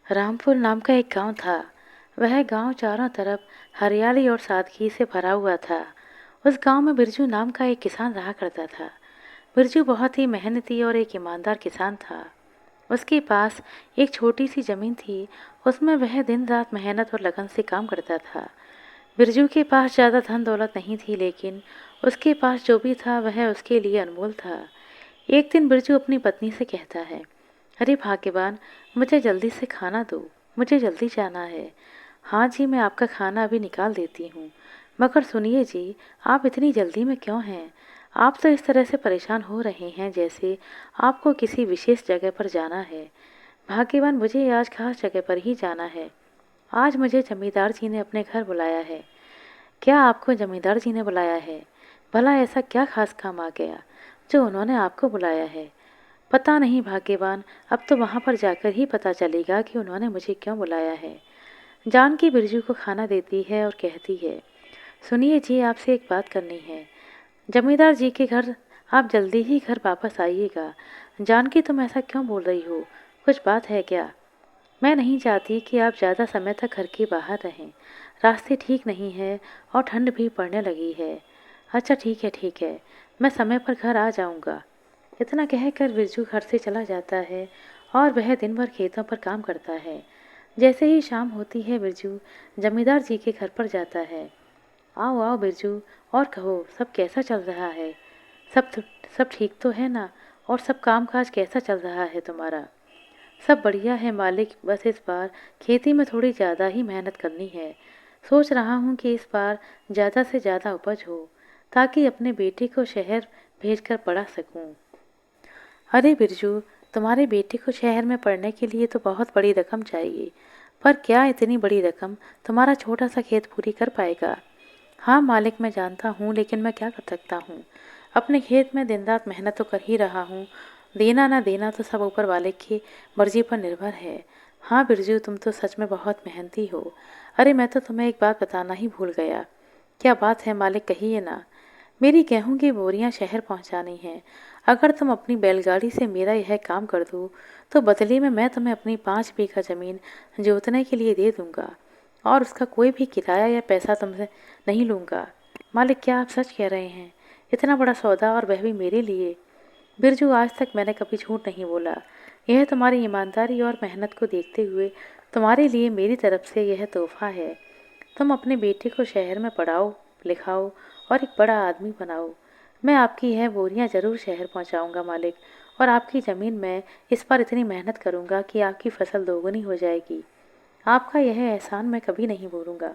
रामपुर नाम का एक गांव था। वह गांव चारों तरफ हरियाली और सादगी से भरा हुआ था। उस गांव में बिरजू नाम का एक किसान रहा करता था। बिरजू बहुत ही मेहनती और एक ईमानदार किसान था। उसके पास एक छोटी सी जमीन थी। उसमें वह दिन रात मेहनत और लगन से काम करता था। बिरजू के पास ज़्यादा धन दौलत नहीं थी, लेकिन उसके पास जो भी था वह उसके लिए अनमोल था। एक दिन बिरजू अपनी पत्नी से कहता है, अरे भाग्यवान, मुझे जल्दी से खाना दो, मुझे जल्दी जाना है। हाँ जी, मैं आपका खाना अभी निकाल देती हूँ। मगर सुनिए जी, आप इतनी जल्दी में क्यों हैं? आप तो इस तरह से परेशान हो रहे हैं जैसे आपको किसी विशेष जगह पर जाना है। भाग्यवान, मुझे आज खास जगह पर ही जाना है। आज मुझे जमींदार जी ने अपने घर बुलाया है। क्या आपको जमींदार जी ने बुलाया है? भला ऐसा क्या खास काम आ गया जो उन्होंने आपको बुलाया है? पता नहीं भाग्यवान, अब तो वहाँ पर जाकर ही पता चलेगा कि उन्होंने मुझे क्यों बुलाया है। जानकी बिरजू को खाना देती है और कहती है, सुनिए जी, आपसे एक बात करनी है। जमींदार जी के घर आप जल्दी ही घर वापस आइएगा। जानकी, तुम ऐसा क्यों बोल रही हो? कुछ बात है क्या? मैं नहीं चाहती कि आप ज़्यादा समय तक घर के बाहर रहें। रास्ते ठीक नहीं है और ठंड भी पड़ने लगी है। अच्छा ठीक है, मैं समय पर घर आ जाऊंगा। इतना कहकर बिरजू घर से चला जाता है और वह दिन भर खेतों पर काम करता है। जैसे ही शाम होती है, बिरजू जमींदार जी के घर पर जाता है। आओ आओ बिरजू, और कहो, सब कैसा चल रहा है? सब सब ठीक तो है ना? और सब काम काज कैसा चल रहा है तुम्हारा? सब बढ़िया है मालिक, बस इस बार खेती में थोड़ी ज़्यादा ही मेहनत करनी है। सोच रहा हूँ कि इस बार ज़्यादा से ज़्यादा उपज हो, ताकि अपने बेटे को शहर भेजकर पढ़ा सकूँ। अरे बिरजू, तुम्हारे बेटे को शहर में पढ़ने के लिए तो बहुत बड़ी रकम चाहिए, पर क्या इतनी बड़ी रकम तुम्हारा छोटा सा खेत पूरी कर पाएगा? हाँ मालिक, मैं जानता हूँ, लेकिन मैं क्या कर सकता हूँ? अपने खेत में दिन रात मेहनत तो कर ही रहा हूँ। देना ना देना तो सब ऊपर वाले की मर्जी पर निर्भर है। हाँ बिरजू, तुम तो सच में बहुत मेहनती हो। अरे मैं तो तुम्हें एक बात बताना ही भूल गया। क्या बात है मालिक, कहिए ना। मेरी गेहूं की बोरियां शहर पहुंचानी हैं। अगर तुम अपनी बैलगाड़ी से मेरा यह काम कर दो, तो बदले में मैं तुम्हें अपनी 5 बीघा जमीन जोतने के लिए दे दूंगा, और उसका कोई भी किराया या पैसा तुमसे नहीं लूंगा। मालिक, क्या आप सच कह रहे हैं? इतना बड़ा सौदा, और वह भी मेरे लिए? बिरजू, आज तक मैंने कभी झूठ नहीं बोला। यह तुम्हारी ईमानदारी और मेहनत को देखते हुए तुम्हारे लिए मेरी तरफ से यह तोहफा है। तुम अपने बेटे को शहर में पढ़ाओ, लिखाओ और एक बड़ा आदमी बनाओ। मैं आपकी यह बोरियां ज़रूर शहर पहुंचाऊंगा मालिक, और आपकी ज़मीन में इस पर इतनी मेहनत करूंगा कि आपकी फसल दोगुनी हो जाएगी। आपका यह एहसान मैं कभी नहीं भूलूंगा।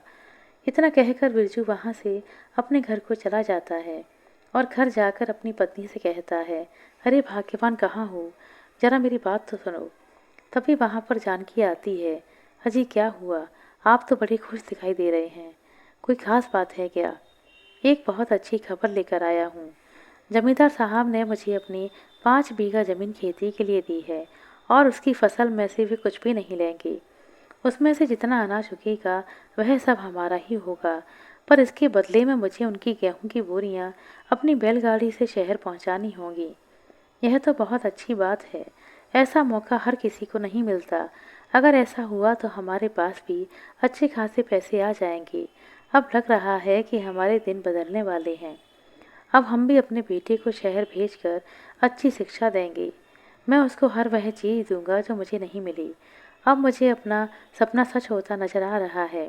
इतना कहकर बिरजू वहाँ से अपने घर को चला जाता है और घर जाकर अपनी पत्नी से कहता है, अरे भाग्यवान, कहाँ हो? जरा मेरी बात तो सुनो। तभी वहाँ पर जानकी आती है। अजी, क्या हुआ? आप तो बड़े खुश दिखाई दे रहे हैं। कोई खास बात है क्या? एक बहुत अच्छी खबर लेकर आया हूँ। जमींदार साहब ने मुझे अपनी 5 बीघा ज़मीन खेती के लिए दी है, और उसकी फसल में से भी कुछ भी नहीं लेंगे। उसमें से जितना अनाज उगेगा वह सब हमारा ही होगा, पर इसके बदले में मुझे उनकी गेहूं की बोरियां अपनी बैलगाड़ी से शहर पहुंचानी होंगी। यह तो बहुत अच्छी बात है। ऐसा मौका हर किसी को नहीं मिलता। अगर ऐसा हुआ तो हमारे पास भी अच्छे खासे पैसे आ जाएंगे। अब लग रहा है कि हमारे दिन बदलने वाले हैं। अब हम भी अपने बेटे को शहर भेजकर अच्छी शिक्षा देंगे। मैं उसको हर वह चीज़ दूंगा जो मुझे नहीं मिली। अब मुझे अपना सपना सच होता नजर आ रहा है।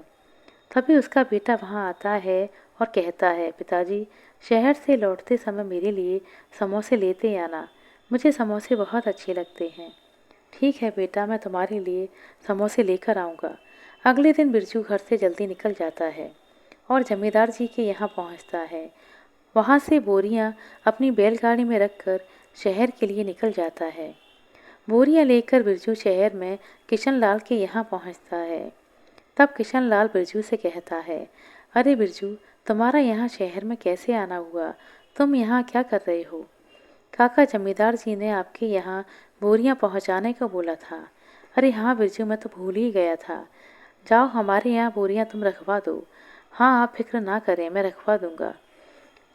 तभी उसका बेटा वहाँ आता है और कहता है, पिताजी, शहर से लौटते समय मेरे लिए समोसे लेते आना। मुझे समोसे बहुत अच्छे लगते हैं। ठीक है बेटा, मैं तुम्हारे लिए समोसे लेकर आऊँगा। अगले दिन बिरजू घर से जल्दी निकल जाता है और जमींदार जी के यहाँ पहुँचता है। वहाँ से बोरियां अपनी बैलगाड़ी में रखकर शहर के लिए निकल जाता है। बोरियां लेकर बिरजू शहर में किशन लाल के यहाँ पहुँचता है। तब किशन लाल बिरजू से कहता है, अरे बिरजू, तुम्हारा यहाँ शहर में कैसे आना हुआ? तुम यहाँ क्या कर रहे हो? काका, जमींदार जी ने आपके यहाँ बोरियां पहुँचाने को बोला था। अरे हाँ बिरजू, मैं तो भूल ही गया था। जाओ, हमारे यहाँ बोरियां तुम रखवा दो। हाँ, आप फिक्र ना करें, मैं रखवा दूंगा।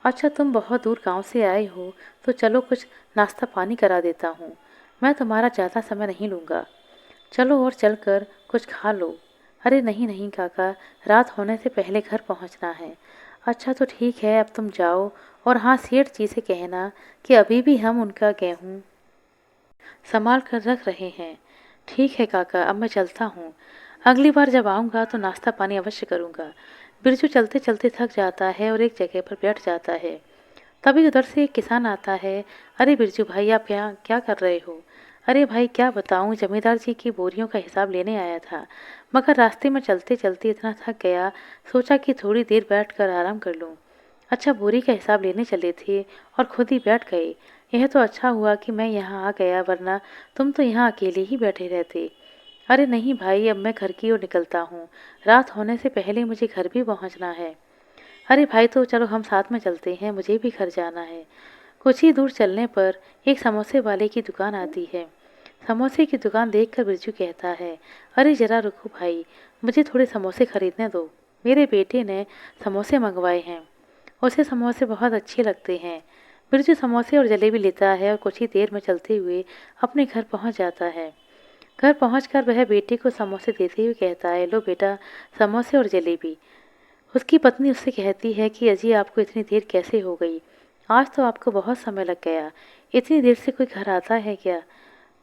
अच्छा, तुम बहुत दूर गांव से आए हो, तो चलो कुछ नाश्ता पानी करा देता हूँ। मैं तुम्हारा ज़्यादा समय नहीं लूँगा। चलो और चलकर कुछ खा लो। अरे नहीं नहीं काका, रात होने से पहले घर पहुंचना है। अच्छा तो ठीक है, अब तुम जाओ। और हाँ, सेठ जी से कहना कि अभी भी हम उनका गेहूं संभाल कर रख रहे हैं। ठीक है काका, अब मैं चलता हूँ। अगली बार जब आऊँगा तो नाश्ता पानी अवश्य करूँगा। बिरजू चलते चलते थक जाता है और एक जगह पर बैठ जाता है। तभी उधर से एक किसान आता है। अरे बिरजू भाई, आप यहाँ क्या कर रहे हो? अरे भाई क्या बताऊँ, जमींदार जी की बोरियों का हिसाब लेने आया था, मगर रास्ते में चलते चलते इतना थक गया, सोचा कि थोड़ी देर बैठ कर आराम कर लूँ। अच्छा, बोरी का हिसाब लेने चले थे और खुद ही बैठ गए। यह तो अच्छा हुआ कि मैं यहाँ आ गया, वरना तुम तो यहाँ अकेले ही बैठे रहते। अरे नहीं भाई, अब मैं घर की ओर निकलता हूँ। रात होने से पहले मुझे घर भी पहुँचना है। अरे भाई तो चलो हम साथ में चलते हैं, मुझे भी घर जाना है। कुछ ही दूर चलने पर एक समोसे वाले की दुकान आती है। समोसे की दुकान देखकर बिरजू कहता है, अरे जरा रुको भाई, मुझे थोड़े समोसे खरीदने दो। मेरे बेटे ने समोसे मंगवाए हैं, उसे समोसे बहुत अच्छे लगते हैं। बिरजू समोसे और जलेबी लेता है और कुछ ही देर में चलते हुए अपने घर पहुंच जाता है। घर पहुंचकर वह बेटे को समोसे देते हुए कहता है, लो बेटा, समोसे और जलेबी। उसकी पत्नी उससे कहती है कि अजी, आपको इतनी देर कैसे हो गई? आज तो आपको बहुत समय लग गया। इतनी देर से कोई घर आता है क्या?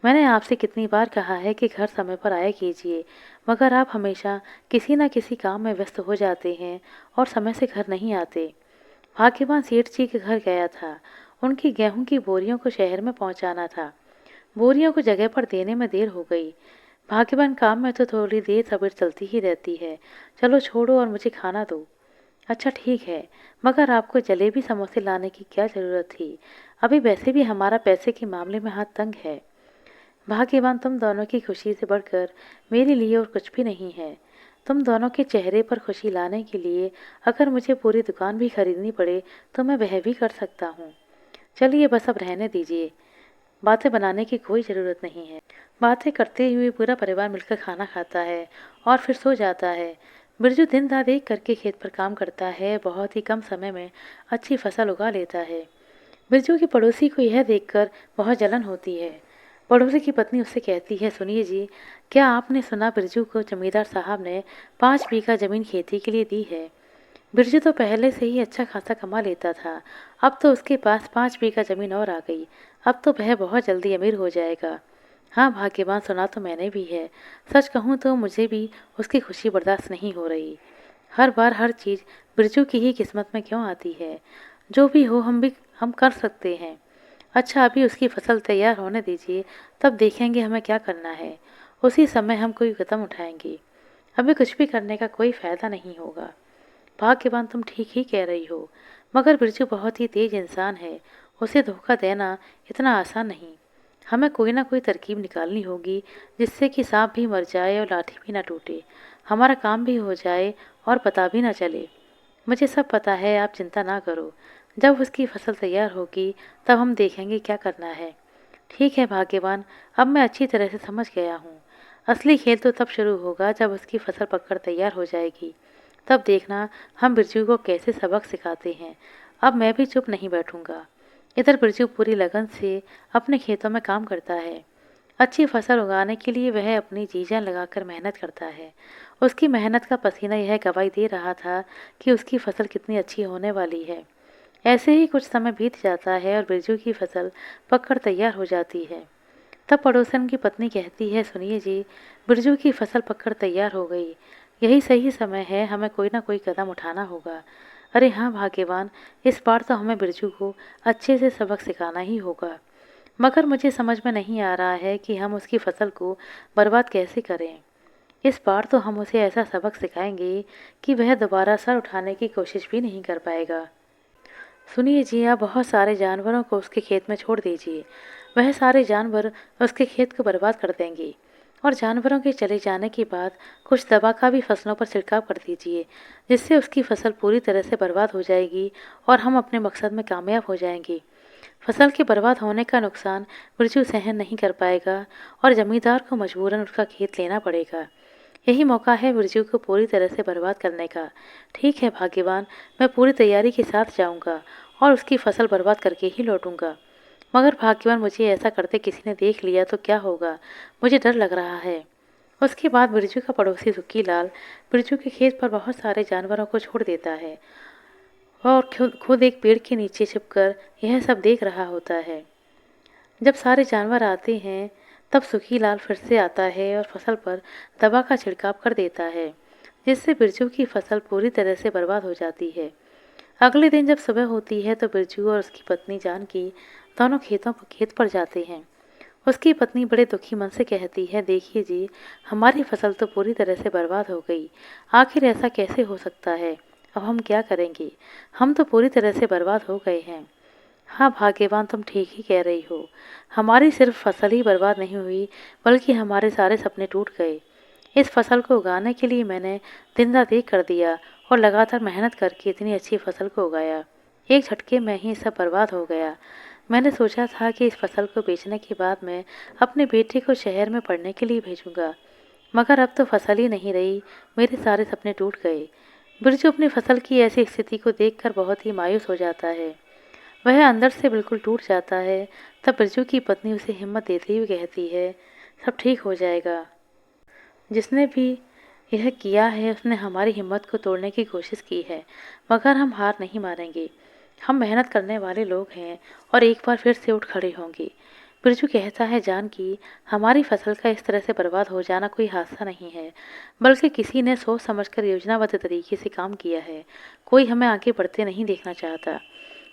मैंने आपसे कितनी बार कहा है कि घर समय पर आया कीजिए, मगर आप हमेशा किसी न किसी काम में व्यस्त हो जाते हैं और समय से घर नहीं आते। भाग्यवान सेठ जी के घर गया था। उनकी गेहूं की बोरियों को शहर में पहुंचाना था। बोरियों को जगह पर देने में देर हो गई। भाग्यवान काम में तो थोड़ी देर सब्र चलती ही रहती है। चलो छोड़ो और मुझे खाना दो। अच्छा ठीक है, मगर आपको जलेबी समोसे लाने की क्या ज़रूरत थी? अभी वैसे भी हमारा पैसे के मामले में हाथ तंग है। भाग्यवान, तुम दोनों की खुशी से बढ़कर मेरे लिए और कुछ भी नहीं है। तुम दोनों के चेहरे पर खुशी लाने के लिए अगर मुझे पूरी दुकान भी खरीदनी पड़े तो मैं वह भी कर सकता हूँ। चलिए बस अब रहने दीजिए, बातें बनाने की कोई ज़रूरत नहीं है। बातें करते हुए पूरा परिवार मिलकर खाना खाता है और फिर सो जाता है। बिरजू दिन रात एक करके खेत पर काम करता है, बहुत ही कम समय में अच्छी फसल उगा लेता है। बिरजू की पड़ोसी को यह देखकर बहुत जलन होती है। पड़ोसी की पत्नी उससे कहती है, सुनिए जी, क्या आपने सुना बिरजू को जमींदार साहब ने 5 बीघा जमीन खेती के लिए दी है? बिरजू तो पहले से ही अच्छा खासा कमा लेता था, अब तो उसके पास 5 बीघा जमीन और आ गई। अब तो वह बहुत जल्दी अमीर हो जाएगा। हाँ भाग्यवान, सुना तो मैंने भी है। सच कहूँ तो मुझे भी उसकी खुशी बर्दाश्त नहीं हो रही। हर बार हर चीज़ बिरजू की ही किस्मत में क्यों आती है? जो भी हो, हम कर सकते हैं। अच्छा, अभी उसकी फसल तैयार होने दीजिए, तब देखेंगे हमें क्या करना है। उसी समय हम कोई कदम उठाएंगे। अभी कुछ भी करने का कोई फायदा नहीं होगा। भाग्यवान, तुम ठीक ही कह रही हो, मगर बिरजू बहुत ही तेज इंसान है। उसे धोखा देना इतना आसान नहीं। हमें कोई ना कोई तरकीब निकालनी होगी, जिससे कि सांप भी मर जाए और लाठी भी ना टूटे, हमारा काम भी हो जाए और पता भी ना चले। मुझे सब पता है, आप चिंता ना करो। जब उसकी फसल तैयार होगी तब हम देखेंगे क्या करना है। ठीक है भाग्यवान, अब मैं अच्छी तरह से समझ गया हूँ। असली खेल तो तब शुरू होगा जब उसकी फसल पककर तैयार हो जाएगी। तब देखना हम बिरजू को कैसे सबक सिखाते हैं। अब मैं भी चुप नहीं बैठूंगा। इधर बिरजू पूरी लगन से अपने खेतों में काम करता है। अच्छी फसल उगाने के लिए वह अपनी जी जान लगाकर मेहनत करता है। उसकी मेहनत का पसीना यह गवाही दे रहा था कि उसकी फसल कितनी अच्छी होने वाली है। ऐसे ही कुछ समय बीत जाता है और बिरजू की फसल पककर तैयार हो जाती है। तब पड़ोसन की पत्नी कहती है, सुनिए जी, बिरजू की फसल पककर तैयार हो गई। यही सही समय है, हमें कोई ना कोई कदम उठाना होगा। अरे हाँ भाग्यवान, इस बार तो हमें बिरजू को अच्छे से सबक सिखाना ही होगा। मगर मुझे समझ में नहीं आ रहा है कि हम उसकी फसल को बर्बाद कैसे करें। इस बार तो हम उसे ऐसा सबक सिखाएंगे कि वह दोबारा सर उठाने की कोशिश भी नहीं कर पाएगा। सुनिए जी, आप बहुत सारे जानवरों को उसके खेत में छोड़ दीजिए। वह सारे जानवर उसके खेत को बर्बाद कर देंगे। और जानवरों के चले जाने के बाद कुछ दवा का भी फसलों पर छिड़काव कर दीजिए, जिससे उसकी फसल पूरी तरह से बर्बाद हो जाएगी और हम अपने मकसद में कामयाब हो जाएंगे। फसल के बर्बाद होने का नुकसान बिरजू सहन नहीं कर पाएगा और जमींदार को मजबूरन उसका खेत लेना पड़ेगा। यही मौका है बिरजू को पूरी तरह से बर्बाद करने का। ठीक है भाग्यवान, मैं पूरी तैयारी के साथ जाऊंगा और उसकी फसल बर्बाद करके ही लौटूंगा। मगर भाग्यवान, मुझे ऐसा करते किसी ने देख लिया तो क्या होगा? मुझे डर लग रहा है। उसके बाद बिरजू का पड़ोसी सुखीलाल बिरजू के खेत पर बहुत सारे जानवरों को छोड़ देता है और खुद खुद एक पेड़ के नीचे छिपकर यह सब देख रहा होता है। जब सारे जानवर आते हैं तब सुखीलाल फिर से आता है और फसल पर दवा का छिड़काव कर देता है, जिससे बिरजू की फसल पूरी तरह से बर्बाद हो जाती है। अगले दिन जब सुबह होती है तो बिरजू और उसकी पत्नी जानकी दोनों खेत पर जाते हैं। उसकी पत्नी बड़े दुखी मन से कहती है, देखिए जी, हमारी फसल तो पूरी तरह से बर्बाद हो गई। आखिर ऐसा कैसे हो सकता है? अब हम क्या करेंगे? हम तो पूरी तरह से बर्बाद हो गए हैं। हाँ भाग्यवान, तुम ठीक ही कह रही हो। हमारी सिर्फ फसल ही बर्बाद नहीं हुई, बल्कि हमारे सारे सपने टूट गए। इस फसल को उगाने के लिए मैंने दिन रात एक कर दिया और लगातार मेहनत करके इतनी अच्छी फसल को उगाया। एक झटके में ही सब बर्बाद हो गया। मैंने सोचा था कि इस फसल को बेचने के बाद मैं अपने बेटे को शहर में पढ़ने के लिए भेजूंगा, मगर अब तो फसल ही नहीं रही, मेरे सारे सपने टूट गए। बिरजू अपनी फसल की ऐसी स्थिति को देखकर बहुत ही मायूस हो जाता है। वह अंदर से बिल्कुल टूट जाता है। तब बिरजू की पत्नी उसे हिम्मत देती हुई कहती है, सब ठीक हो जाएगा। जिसने भी यह किया है उसने हमारी हिम्मत को तोड़ने की कोशिश की है, मगर हम हार नहीं मानेंगे। हम मेहनत करने वाले लोग हैं और एक बार फिर से उठ खड़े होंगे। बिरजू कहता है, जानकी, हमारी फसल का इस तरह से बर्बाद हो जाना कोई हादसा नहीं है, बल्कि किसी ने सोच समझकर योजनाबद्ध तरीके से काम किया है। कोई हमें आगे बढ़ते नहीं देखना चाहता,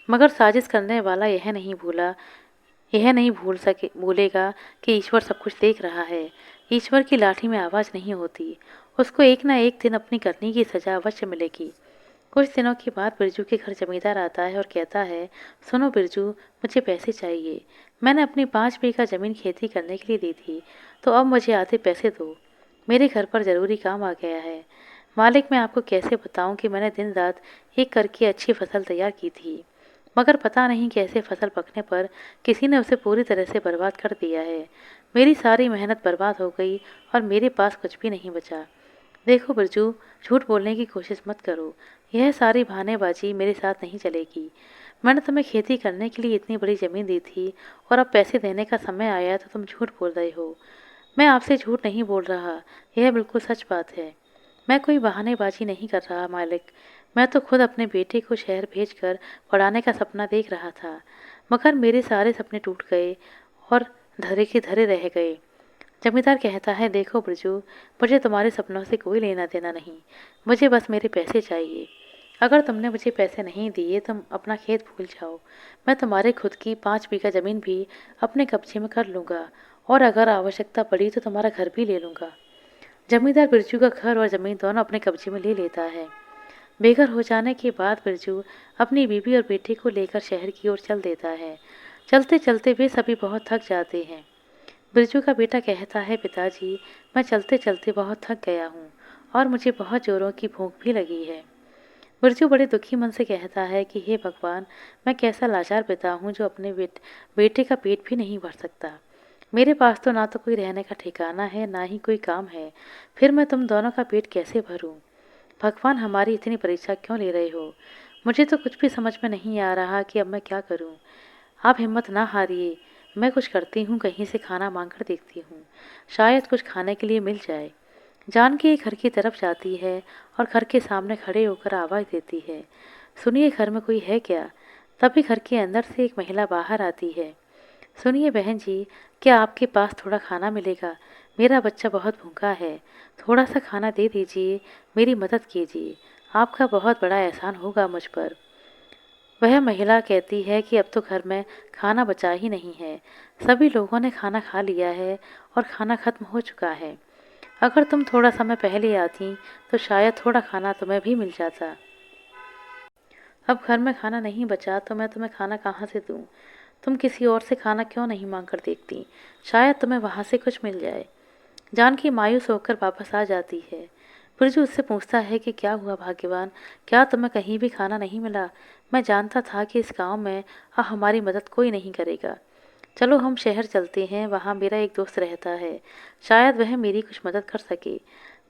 मगर साजिश करने वाला यह नहीं भूलेगा कि ईश्वर सब कुछ देख रहा है। ईश्वर की लाठी में आवाज़ नहीं होती, उसको एक ना एक दिन अपनी करनी की सजा अवश्य मिलेगी। कुछ दिनों के बाद बिरजू के घर जमींदार आता है और कहता है, सुनो बिरजू, मुझे पैसे चाहिए। मैंने अपनी 5 बीघा ज़मीन खेती करने के लिए दी थी, तो अब मुझे आधे पैसे दो। मेरे घर पर ज़रूरी काम आ गया है। मालिक, मैं आपको कैसे बताऊं कि मैंने दिन रात एक करके अच्छी फसल तैयार की थी, मगर पता नहीं कैसे फसल पकने पर किसी ने उसे पूरी तरह से बर्बाद कर दिया है। मेरी सारी मेहनत बर्बाद हो गई और मेरे पास कुछ भी नहीं बचा। देखो बिरजू, झूठ बोलने की कोशिश मत करो। यह सारी बहानेबाजी मेरे साथ नहीं चलेगी। मैंने तुम्हें खेती करने के लिए इतनी बड़ी ज़मीन दी थी और अब पैसे देने का समय आया तो तुम झूठ बोल रहे हो। मैं आपसे झूठ नहीं बोल रहा, यह बिल्कुल सच बात है। मैं कोई बहानेबाजी नहीं कर रहा मालिक। मैं तो खुद अपने बेटे को शहर भेजकर पढ़ाने का सपना देख रहा था, मगर मेरे सारे सपने टूट गए और धरे के धरे रह गए। जमींदार कहता है, देखो बिरजू, मुझे तुम्हारे सपनों से कोई लेना देना नहीं। मुझे बस मेरे पैसे चाहिए। अगर तुमने मुझे पैसे नहीं दिए तुम अपना खेत भूल जाओ। मैं तुम्हारे खुद की 5 बीघा ज़मीन भी अपने कब्जे में कर लूँगा और अगर आवश्यकता पड़ी तो तुम्हारा घर भी ले लूँगा। जमींदार बिरजू का घर और ज़मीन दोनों अपने कब्जे में ले लेता है। बेघर हो जाने के बाद बिरजू अपनी बीवी और बेटे को लेकर शहर की ओर चल देता है। चलते चलते वे सभी बहुत थक जाते हैं। बिरजू का बेटा कहता है, पिताजी, मैं चलते चलते बहुत थक गया हूँ और मुझे बहुत जोरों की भूख भी लगी है। बिरजू बड़े दुखी मन से कहता है कि हे भगवान, मैं कैसा लाचार पिता हूँ जो अपने बेटे का पेट भी नहीं भर सकता। मेरे पास तो ना तो कोई रहने का ठिकाना है, ना ही कोई काम है। फिर मैं तुम दोनों का पेट कैसे भरूं? भगवान, हमारी इतनी परीक्षा क्यों ले रहे हो? मुझे तो कुछ भी समझ में नहीं आ रहा कि अब मैं क्या करूं। आप हिम्मत ना हारिए, मैं कुछ करती हूँ, कहीं से खाना मांग कर देखती हूँ, शायद कुछ खाने के लिए मिल जाए। जानकी घर की तरफ जाती है और घर के सामने खड़े होकर आवाज़ देती है, सुनिए, घर में कोई है क्या? तभी घर के अंदर से एक महिला बाहर आती है। सुनिए बहन जी, क्या आपके पास थोड़ा खाना मिलेगा? मेरा बच्चा बहुत भूखा है, थोड़ा सा खाना दे दीजिए, मेरी मदद कीजिए, आपका बहुत बड़ा एहसान होगा मुझ पर। वह महिला कहती है कि अब तो घर में खाना बचा ही नहीं है, सभी लोगों ने खाना खा लिया है और खाना खत्म हो चुका है। अगर तुम थोड़ा समय पहले आती तो शायद थोड़ा खाना तुम्हें भी मिल जाता। अब घर में खाना नहीं बचा तो मैं तुम्हें खाना कहाँ से दूँ? तुम किसी और से खाना क्यों नहीं मांग कर देखती, शायद तुम्हें वहाँ से कुछ मिल जाए। जानकी मायूस होकर वापस आ जाती है। बिरजू उससे पूछता है कि क्या हुआ भाग्यवान, क्या तुम्हें कहीं भी खाना नहीं मिला? मैं जानता था कि इस गांव में अब हमारी मदद कोई नहीं करेगा। चलो हम शहर चलते हैं, वहाँ मेरा एक दोस्त रहता है, शायद वह मेरी कुछ मदद कर सके।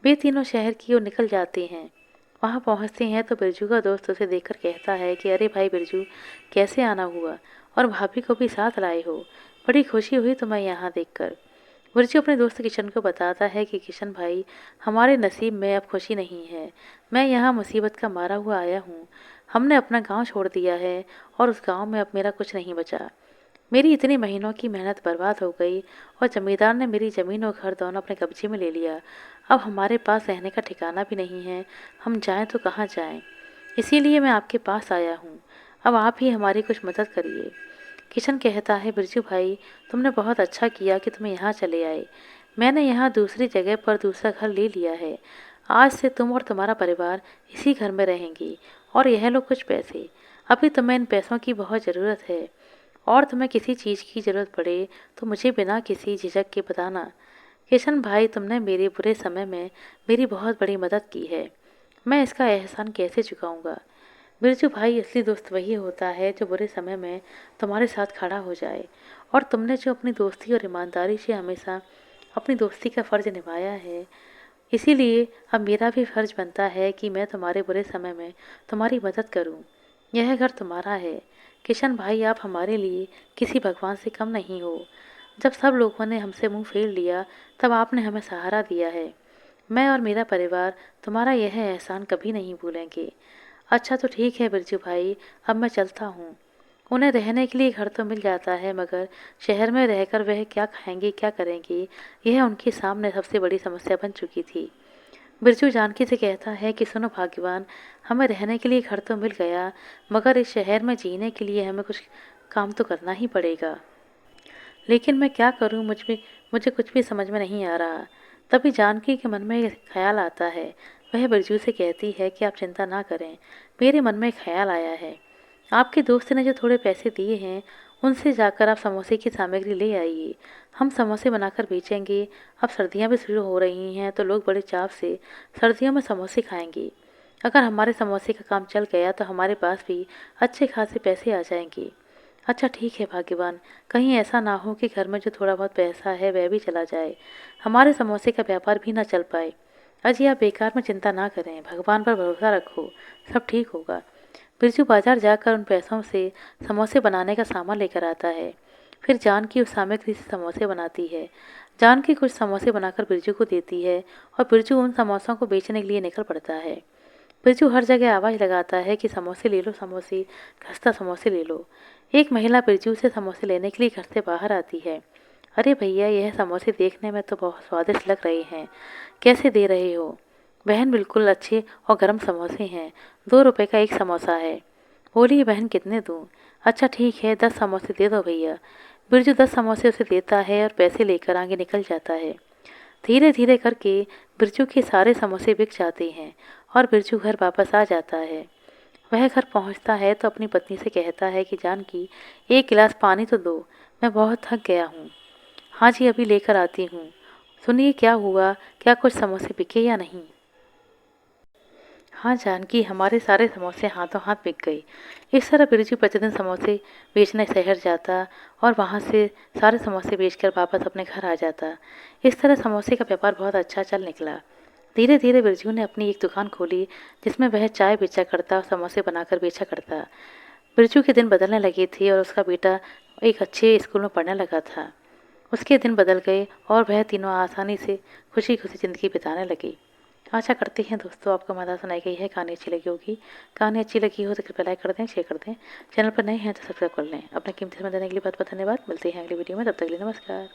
वे तीनों शहर की ओर निकल जाते हैं। वहाँ पहुँचते हैं तो बिरजू का दोस्त उसे देखकर कहता है कि अरे भाई बिरजू, कैसे आना हुआ और भाभी को भी साथ लाए हो, बड़ी खुशी हुई तुम्हें यहाँ देखकर। बिरजू अपने दोस्त किशन को बताता है कि किशन भाई, हमारे नसीब में अब खुशी नहीं है। मैं यहाँ मुसीबत का मारा हुआ आया हूँ। हमने अपना गांव छोड़ दिया है और उस गांव में अब मेरा कुछ नहीं बचा। मेरी इतनी महीनों की मेहनत बर्बाद हो गई और जमींदार ने मेरी ज़मीन और घर दोनों अपने कब्जे में ले लिया। अब हमारे पास रहने का ठिकाना भी नहीं है। हम जाएं तो कहाँ जाएं? इसीलिए मैं आपके पास आया हूँ। अब आप ही हमारी कुछ मदद करिए। किशन कहता है, बिरजू भाई, तुमने बहुत अच्छा किया कि तुम यहाँ चले आए। मैंने यहाँ दूसरी जगह पर दूसरा घर ले लिया है। आज से तुम और तुम्हारा परिवार इसी घर में रहेंगी। और यह लो कुछ पैसे। अभी तुम्हें इन पैसों की बहुत ज़रूरत है और तुम्हें किसी चीज़ की ज़रूरत पड़े तो मुझे बिना किसी झिझक के बताना। किशन भाई, तुमने मेरे बुरे समय में मेरी बहुत बड़ी मदद की है। मैं इसका एहसान कैसे चुकाऊंगा? बिरजू भाई, असली दोस्त वही होता है जो बुरे समय में तुम्हारे साथ खड़ा हो जाए। और तुमने जो अपनी दोस्ती और ईमानदारी से हमेशा अपनी दोस्ती का फ़र्ज निभाया है, इसीलिए अब मेरा भी फ़र्ज बनता है कि मैं तुम्हारे बुरे समय में तुम्हारी मदद करूं। यह घर तुम्हारा है। किशन भाई, आप हमारे लिए किसी भगवान से कम नहीं हो। जब सब लोगों ने हमसे मुंह फेर लिया, तब आपने हमें सहारा दिया है। मैं और मेरा परिवार तुम्हारा यह एहसान कभी नहीं भूलेंगे। अच्छा तो ठीक है बिरजू भाई, अब मैं चलता हूँ। उन्हें रहने के लिए घर तो मिल जाता है, मगर शहर में रहकर वह क्या खाएंगे, क्या करेंगे, यह उनके सामने सबसे बड़ी समस्या बन चुकी थी। बिरजू जानकी से कहता है कि सुनो भाग्यवान, हमें रहने के लिए घर तो मिल गया, मगर इस शहर में जीने के लिए हमें कुछ काम तो करना ही पड़ेगा। लेकिन मैं क्या करूं, मुझे कुछ भी समझ में नहीं आ रहा। तभी जानकी के मन में एक ख्याल आता है। वह बिरजू से कहती है कि आप चिंता ना करें, मेरे मन में एक ख्याल आया है। आपके दोस्त ने जो थोड़े पैसे दिए हैं, उनसे जाकर आप समोसे की सामग्री ले आइए। हम समोसे बनाकर बेचेंगे। अब सर्दियां भी शुरू हो रही हैं तो लोग बड़े चाव से सर्दियों में समोसे खाएंगे। अगर हमारे समोसे का काम चल गया तो हमारे पास भी अच्छे खासे पैसे आ जाएंगे। अच्छा ठीक है भाग्यवान, कहीं ऐसा ना हो कि घर में जो थोड़ा बहुत पैसा है वह भी चला जाए, हमारे समोसे का व्यापार भी ना चल पाए। अजी आप बेकार में चिंता ना करें, भगवान पर भरोसा रखो, सब ठीक होगा। बिरजू बाजार जाकर उन पैसों से समोसे बनाने का सामान लेकर आता है। फिर जानकी उस सामग्री से समोसे बनाती है। जानकी कुछ समोसे बनाकर बिरजू को देती है और बिरजू उन समोसों को बेचने के लिए निकल पड़ता है। बिरजू हर जगह आवाज़ लगाता है कि समोसे ले लो, समोसे, खस्ता समोसे ले लो। एक महिला बिरजू से समोसे लेने के लिए घर से बाहर आती है। अरे भैया, यह समोसे देखने में तो बहुत स्वादिष्ट लग रहे हैं, कैसे दे रहे हो? बहन, बिल्कुल अच्छे और गर्म समोसे हैं, 2 रुपए का एक समोसा है। बोली, बहन कितने दूँ? अच्छा ठीक है, 10 समोसे दे दो भैया। बिरजू 10 समोसे उसे देता है और पैसे लेकर आगे निकल जाता है। धीरे धीरे करके बिरजू के सारे समोसे बिक जाते हैं और बिरजू घर वापस आ जाता है। वह घर पहुंचता है तो अपनी पत्नी से कहता है कि जानकी, एक गिलास पानी तो दो, मैं बहुत थक गया हूँ। हाँ जी, अभी लेकर आती हूँ। सुनिए, क्या हुआ, क्या कुछ समोसे बिके या नहीं? हाँ जानकी, हमारे सारे समोसे हाथों हाथ बिक गए। इस तरह बिरजू प्रतिदिन समोसे बेचने शहर जाता और वहाँ से सारे समोसे बेचकर वापस अपने घर आ जाता। इस तरह समोसे का व्यापार बहुत अच्छा चल निकला। धीरे धीरे बिरजू ने अपनी एक दुकान खोली जिसमें वह चाय बेचा करता और समोसे बनाकर बेचा करता। बिरजू के दिन बदलने लगे थे और उसका बेटा एक अच्छे स्कूल में पढ़ने लगा था। उसके दिन बदल गए और वह तीनों आसानी से खुशी खुशी ज़िंदगी बिताने लगे। आशा करते हैं दोस्तों आपको मज़ा सुनाई गई है, कहानी अच्छी लगी होगी। कहानी अच्छी लगी हो तो कृपया लाइक कर दें, शेयर कर दें। चैनल पर नए हैं तो सब्सक्राइब कर लें। अपने कीमती समय देने के लिए बहुत बहुत धन्यवाद। मिलते हैं अगली वीडियो में, तब तक के लिए नमस्कार।